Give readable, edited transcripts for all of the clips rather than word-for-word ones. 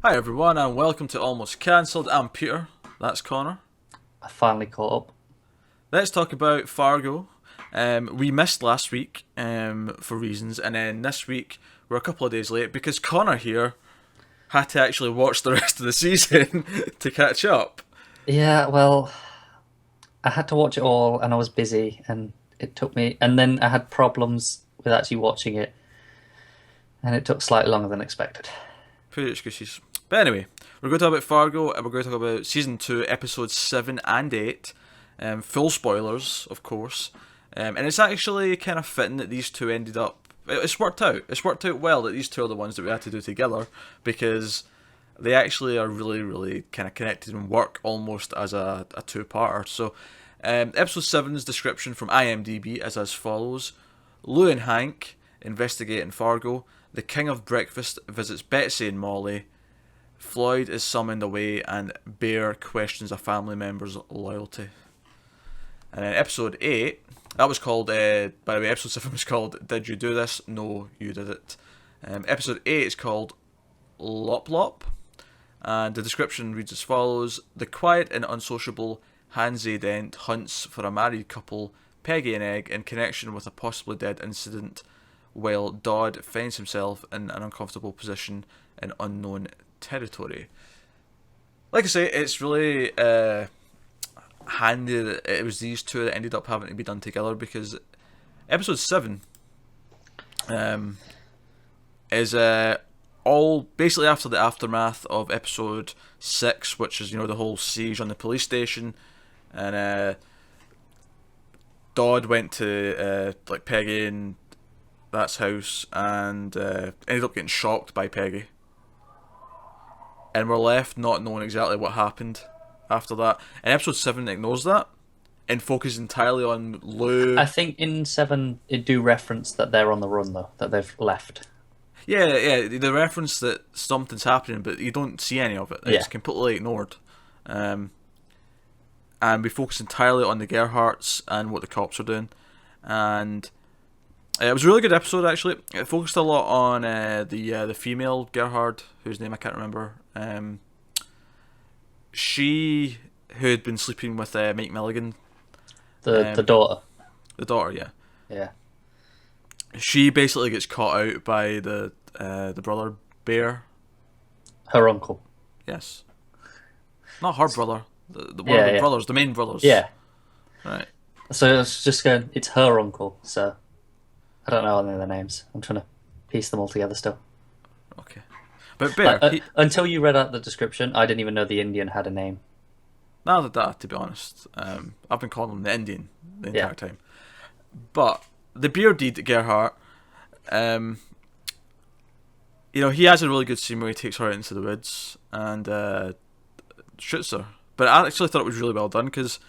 Hi everyone and welcome to Almost Cancelled. I'm Peter, that's Connor. I finally caught up. Let's talk about Fargo. We missed last week for reasons, and then this week we're a couple of days late because Connor here had to actually watch the rest of the season to catch up. Yeah, well, I had to watch it all and I was busy and it took me, and then I had problems with actually watching it and it took slightly longer than expected. Pretty excuses. But anyway, we're going to talk about Fargo and we're going to talk about Season 2, Episodes 7 and 8. Full spoilers, of course. And it's actually kind of fitting that these two ended up. It's worked out. It's worked out well that these two are the ones that we had to do together because they actually are really, really kind of connected and work almost as a two-parter. So, episode 7's description from IMDb is as follows: Lou and Hank investigate in Fargo. The King of Breakfast visits Betsy and Molly. Floyd is summoned away, and Bear questions a family member's loyalty. And then episode 8, that was called, by the way, episode 7 was called Did You Do This? No, You Did It. Episode 8 is called Lolpop, and the description reads as follows: The quiet and unsociable Hansie Dent hunts for a married couple, Peggy and Egg, in connection with a possibly dead incident, while Dodd finds himself in an uncomfortable position in unknown territory. Like I say, it's really handy that it was these two that ended up having to be done together because episode 7 is all basically after the aftermath of episode 6, which is, the whole siege on the police station, and Dodd went to like Peggy and that's house and ended up getting shocked by Peggy, and we're left not knowing exactly what happened after that. And episode 7 ignores that and focuses entirely on Lou. I think in 7 it do reference that they're on the run though, that they've left. Yeah, the reference that something's happening, but you don't see any of it. It's Yeah. completely ignored. And we focus entirely on the Gerhardts and what the cops are doing. And it was a really good episode, actually. It focused a lot on the female Gerhard, whose name I can't remember. She, who had been sleeping with Mike Milligan, The daughter. the daughter, yeah. Yeah. She basically gets caught out by the brother Bear. Her uncle. Yes, not her brother. The one Yeah, of the yeah. brothers, the main brothers. Yeah. Right. So it's just going, it's her uncle, so I don't know any of the names. I'm trying to piece them all together still. Okay. But Bear, Until you read out the description, I didn't even know the Indian had a name. neither did I, to be honest. I've been calling him the Indian the entire Yeah. time. But the bearded Gerhardt, he has a really good scene where he takes her out into the woods and shoots her. But I actually thought it was really well done because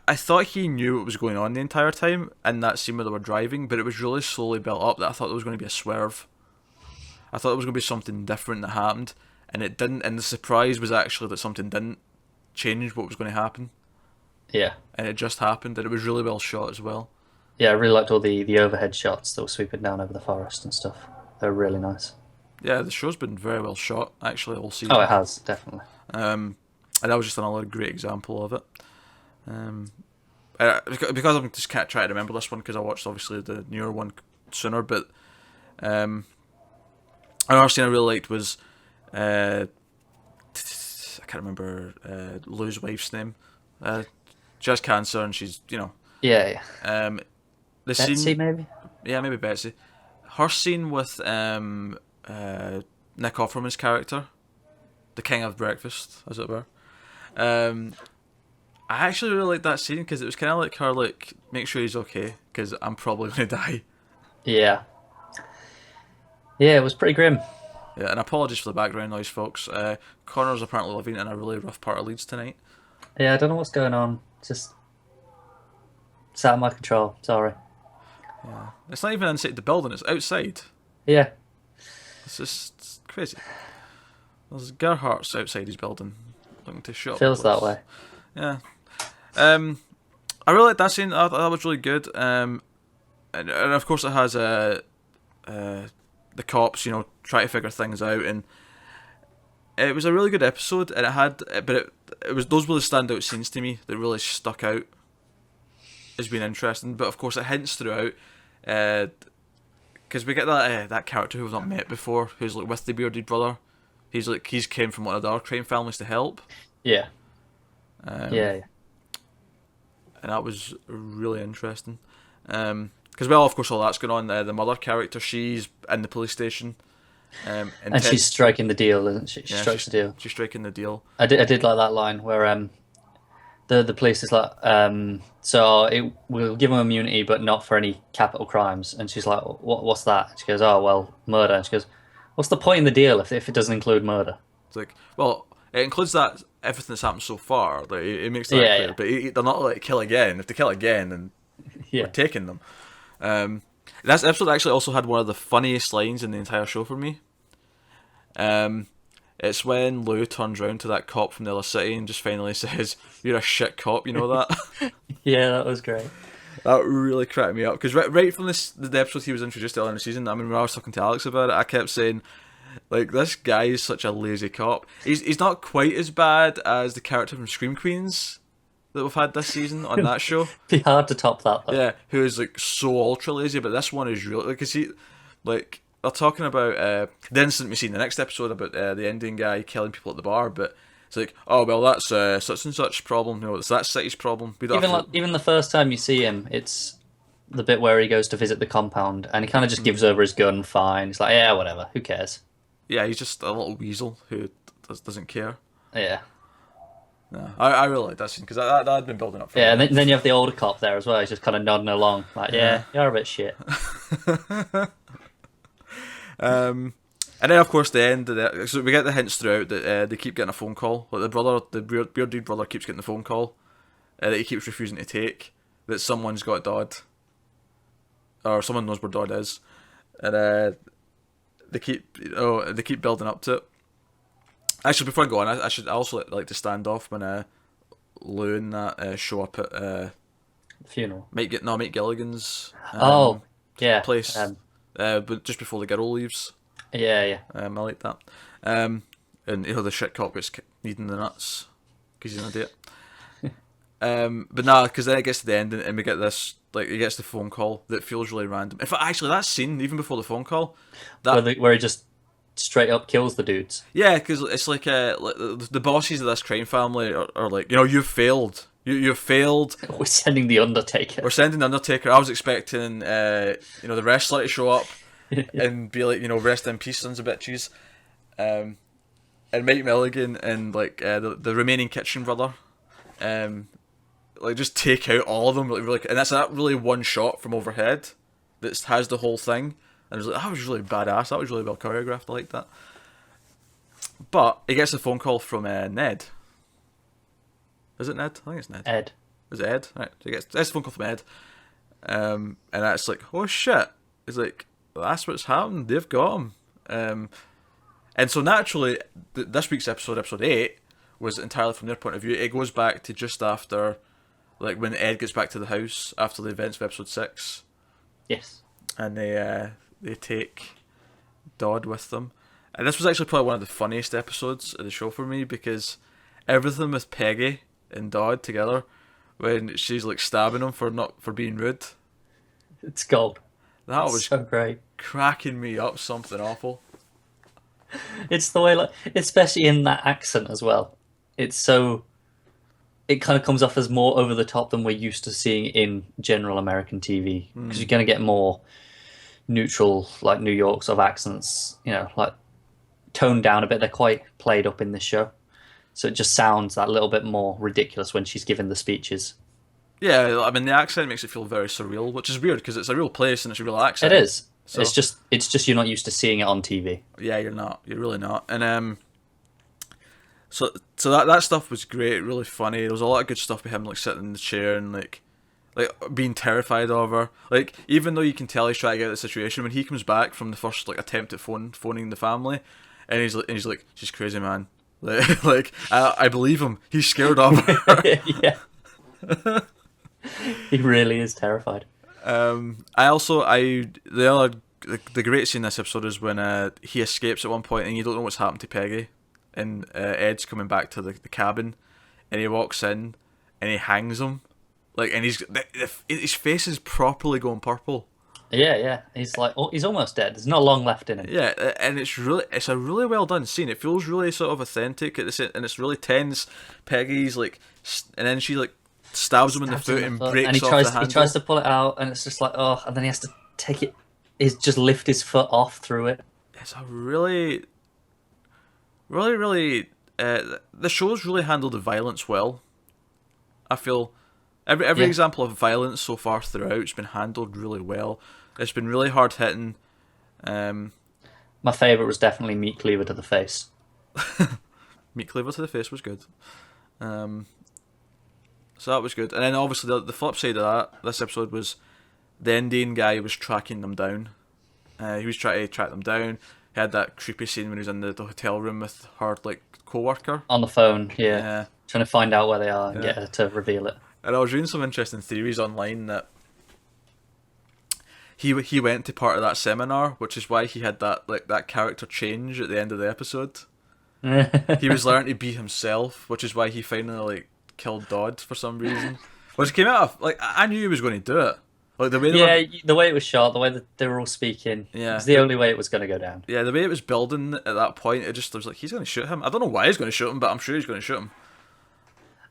I thought he knew what was going on the entire time in that scene where they were driving, but it was really slowly built up that I thought there was going to be a swerve. I thought there was going to be something different that happened, and it didn't. And the surprise was actually that something didn't change what was going to happen, Yeah. and it just happened, and it was really well shot as well. Yeah, I really liked all the overhead shots that were sweeping down over the forest and stuff. They're really nice. Yeah, the show's been very well shot actually all season. Oh, it has, definitely. And that was just another great example of it. Because I'm just can't try to remember this one because I watched obviously the newer one sooner. But another scene I really liked was I can't remember Lou's wife's name. She has cancer and she's Yeah, yeah. the Betsy, scene. maybe? Yeah, maybe Betsy. Her scene with Nick Offerman's character, the King of Breakfast, as it were. I actually really liked that scene because it was kind of like her, make sure he's okay because I'm probably going to die. Yeah. Yeah, it was pretty grim. Yeah, and apologies for the background noise, folks. Connor's apparently living in a really rough part of Leeds tonight. Yeah, I don't know what's going on. Just it's out of my control. Sorry. Yeah, it's not even inside the building; it's outside. Yeah. It's crazy. There's Gerhardt's outside his building, looking to shut up. Feels the place. that way. Yeah. I really liked that scene. I thought that was really good. And of course it has the cops, try to figure things out, and it was a really good episode, and it was those were the standout scenes to me that really stuck out as being interesting. But of course, it hints throughout, because we get that character who we've not met before, who's like with the bearded brother. He's came from one of the other crime families to help. Yeah. Yeah. And that was really interesting. Because well, of course, all that's going on. The mother character, she's in the police station. And she's striking the deal, isn't she? She strikes the deal. She's striking the deal. I did like that line where the police is like, we'll give him immunity, but not for any capital crimes. And she's like, what's that? And she goes, oh well, murder. And she goes, what's the point in the deal if it doesn't include murder? It's like, well, it includes that everything that's happened so far. Like it makes that clear. Yeah. But they're not like kill again. If they kill again, then we're taking them. That episode actually also had one of the funniest lines in the entire show for me. It's when Lou turns round to that cop from the other city and just finally says, "You're a shit cop," you know that? Yeah, that was great. That really cracked me up, because right from the episode he was introduced earlier in the season, I mean, when I was talking to Alex about it, I kept saying, like, this guy is such a lazy cop. He's not quite as bad as the character from Scream Queens that we've had this season on that show. Be hard to top that, though. Yeah, who is like so ultra lazy, but this one is really, because they're talking about the incident we see in the next episode about the Indian guy killing people at the bar, but it's like, oh well, that's such and such problem. No, it's that city's problem. Even the first time you see him, it's the bit where he goes to visit the compound and he kind of just gives over his gun. Fine, he's like, yeah, whatever, who cares? Yeah, he's just a little weasel who doesn't care. Yeah. No, I really like that scene, because that had been building up for and then you have the older cop there as well. He's just kind of nodding along, like, yeah, you're a bit shit. And then of course the end of the, so we get the hints throughout that they keep getting a phone call. Like the bearded brother keeps getting the phone call that he keeps refusing to take, that someone's got Dodd, or someone knows where Dodd is, and they keep building up to it. Actually, before I go on, I should also like to stand off when Lou and that show up at the funeral. Mike Gilligan's place, but just before the girl leaves. Yeah. I like that. And the shit cop gets needing the nuts because he's an idiot. But nah, because then it gets to the end and we get this, like, he gets the phone call that feels really random. In fact, actually, that scene, even before the phone call, where he just straight up kills the dudes. Yeah, because it's like the bosses of this crime family are like, you've failed. You've failed. We're sending the Undertaker. I was expecting, the wrestler to show up and be like, rest in peace, sons of bitches. And Mike Milligan and like the remaining kitchen brother, like just take out all of them. Like, and that's that really one shot from overhead that has the whole thing. And it was like, that was really badass. That was really well choreographed. I like that. But he gets a phone call from Ned. Is it Ned? I think it's Ned. Ed. Is it Ed? Right. So he gets a phone call from Ed. And that's like, oh shit. It's like, that's what's happened. They've got him. And so naturally, this week's episode 8, was entirely from their point of view. It goes back to just after, like, when Ed gets back to the house after the events of episode 6. Yes. And they take Dodd with them. And this was actually probably one of the funniest episodes of the show for me, because everything with Peggy and Dodd together, when she's like stabbing him for being rude. It's gold. That was so great. Cracking me up something awful. It's the way, like, especially in that accent as well. It kind of comes off as more over the top than we're used to seeing in general American TV, because you're going to get more neutral, like New York sort of accents, like toned down a bit. They're quite played up in this show, so it just sounds that little bit more ridiculous when she's giving the speeches. Yeah, I mean, the accent makes it feel very surreal, which is weird because it's a real place and it's a real accent. It is. So, it's just you're not used to seeing it on TV. Yeah, you're not. You're really not. And so that stuff was great, really funny. There was a lot of good stuff with him, like sitting in the chair and like being terrified of her. Like, even though you can tell he's trying to get out of the situation, when he comes back from the first like attempt at phoning the family, and he's like, she's crazy, man. Like I believe him. He's scared of her. Yeah. He really is terrified. The great scene in this episode is when he escapes at one point and you don't know what's happened to Peggy. and Ed's coming back to the cabin, and he walks in, and he hangs him, like, and his face is properly going purple. Yeah. He's like, oh, he's almost dead. There's not long left in him. Yeah, and it's a really well done scene. It feels really sort of authentic, and it's really tense. Peggy's like, and then she like stabs him in the foot and breaks and off the handle. He tries to pull it out, and it's just like, oh, and then he has to take it. He's just lift his foot off through it. It's a really, really. The show's really handled the violence well. I feel every example of violence so far throughout has been handled really well. It's been really hard hitting. My favourite was definitely meat cleaver to the face. Meat cleaver to the face was good. So that was good. And then obviously the flip side of that, this episode was the Indian guy was tracking them down. He was trying to track them down. He had that creepy scene when he was in the hotel room with her like co-worker. On the phone, yeah. Trying to find out where they are and get her to reveal it. And I was reading some interesting theories online that he went to part of that seminar, which is why he had that character change at the end of the episode. He was learning to be himself, which is why he finally like killed Dodd for some reason. Which came out of like I knew he was going to do it. Like the way the way it was shot, the way that they were all speaking, was the only way it was going to go down. Yeah, the way it was building at that point, it was like he's going to shoot him. I don't know why he's going to shoot him, but I'm sure he's going to shoot him.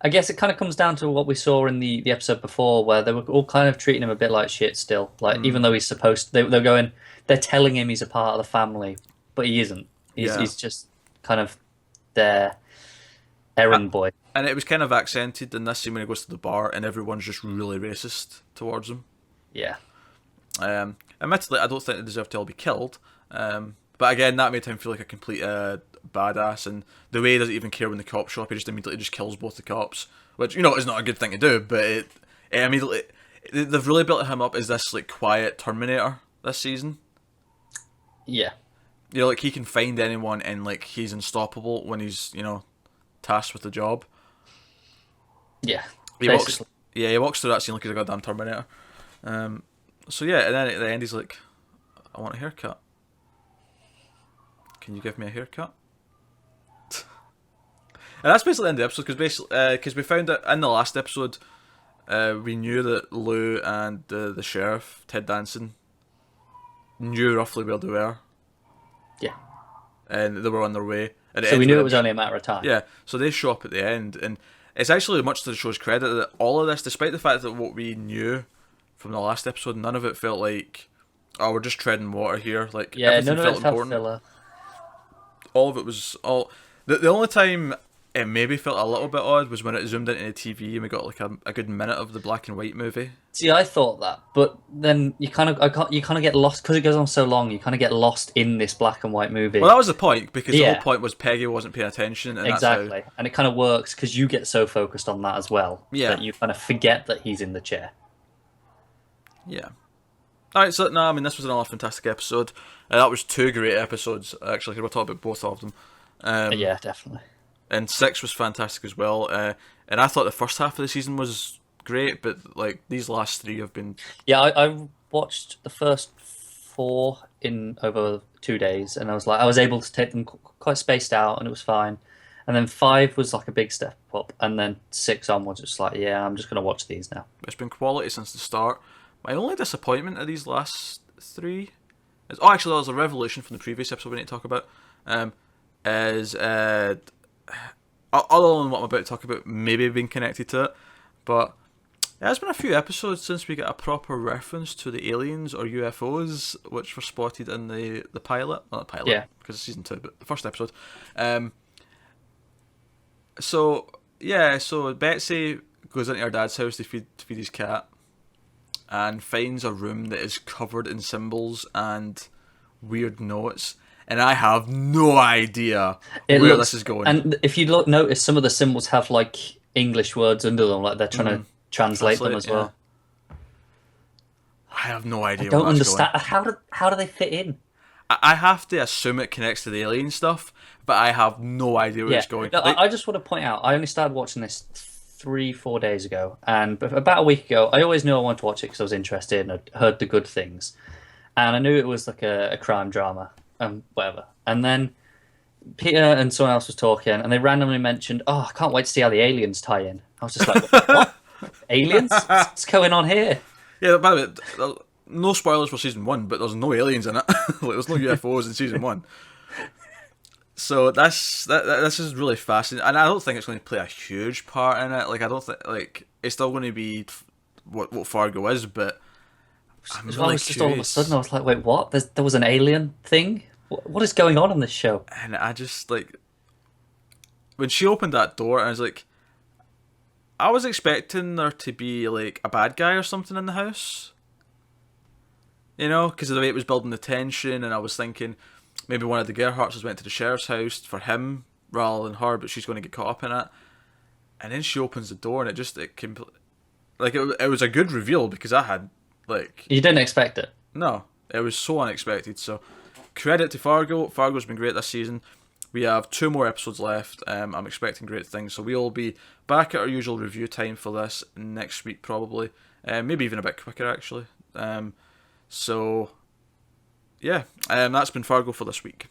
I guess it kind of comes down to what we saw in the episode before, where they were all kind of treating him a bit like shit still. Like, even though he's supposed to, they're telling him he's a part of the family, but he isn't. He's just kind of their errand boy. And it was kind of accented in this scene when he goes to the bar and everyone's just really racist towards him. Yeah. Admittedly, I don't think they deserve to all be killed. But again, that made him feel like a complete badass, and the way he doesn't even care when the cops show up, he just immediately just kills both the cops, which is not a good thing to do, but it immediately they've really built him up as this like quiet Terminator this season. Yeah, like he can find anyone and like he's unstoppable when he's tasked with the job. Yeah, he walks through that scene like he's a goddamn Terminator. So yeah, and then at the end he's like, I want a haircut. Can you give me a haircut? And that's basically the end of the episode, because we found out in the last episode, we knew that Lou and the sheriff, Ted Danson, knew roughly where they were. Yeah. And they were on their way. So we knew it was only a matter of time. Yeah, so they show up at the end, and it's actually much to the show's credit that all of this, despite the fact that what we knew from the last episode, none of it felt like, oh, we're just treading water here. Like, everything none of it felt filler. All of it was all... The only time it maybe felt a little bit odd was when it zoomed into the TV and we got like a good minute of the black and white movie. See, I thought that, but then you kind of get lost because it goes on so long. You kind of get lost in this black and white movie. Well, that was the point, because the whole point was Peggy wasn't paying attention, and exactly, that's how... and it kind of works because you get so focused on that as well that you kind of forget that he's in the chair. Yeah. Alright, so this was another fantastic episode. That was 2 great episodes, actually, because we'll talk about both of them. Yeah, definitely. And 6 was fantastic as well. And I thought the first half of the season was great, but like these last 3 have been... Yeah, I watched the first 4 in over 2 days, and I was able to take them quite spaced out, and it was fine. And then 5 was like a big step up, and then 6 onwards, it's like, yeah, I'm just going to watch these now. It's been quality since the start. My only disappointment of these last 3 is... Oh, actually, there was a revelation from the previous episode we need to talk about. Is... other than what I'm about to talk about maybe being connected to it, but there's been a few episodes since we got a proper reference to the aliens or UFOs which were spotted in the pilot. Not the pilot, because it's season 2, but the first episode. So Betsy goes into her dad's house to feed his cat, and finds a room that is covered in symbols and weird notes, and I have no idea where this is going. And if you notice, some of the symbols have like English words under them, like they're trying to translate them as well. I have no idea. I don't understand. How do they fit in? I have to assume it connects to the alien stuff, but I have no idea where it's going. No, I just want to point out, I only started watching this 3-4 days ago, and about a week ago, I always knew I wanted to watch it because I was interested and I'd heard the good things, and I knew it was like a crime drama and whatever. And then Peter and someone else was talking, and they randomly mentioned, "Oh, I can't wait to see how the aliens tie in." I was just like, "What? Aliens? What's going on here?" Yeah, by the way, no spoilers for season 1, but there's no aliens in it. Like, there's no UFOs in season 1. So this is really fascinating, and I don't think it's going to play a huge part in it. Like, I don't think, like, it's still going to be what Fargo is, but I'm I really was just all of a curious. sudden, I was like, "Wait, what? There was an alien thing? What is going on in this show?" And I just, like, when she opened that door, I was like, I was expecting there to be like a bad guy or something in the house, you know, because of the way it was building the tension, and I was thinking maybe one of the Gerhardts has went to the sheriff's house for him rather than her, but she's going to get caught up in it. And then she opens the door, and it was a good reveal because I had like You didn't expect it. no, it was so unexpected. So credit to Fargo. Fargo's been great this season. We have 2 more episodes left. I'm expecting great things. So we'll be back at our usual review time for this next week, probably. Maybe even a bit quicker, actually. So, yeah. That's been Fargo for this week.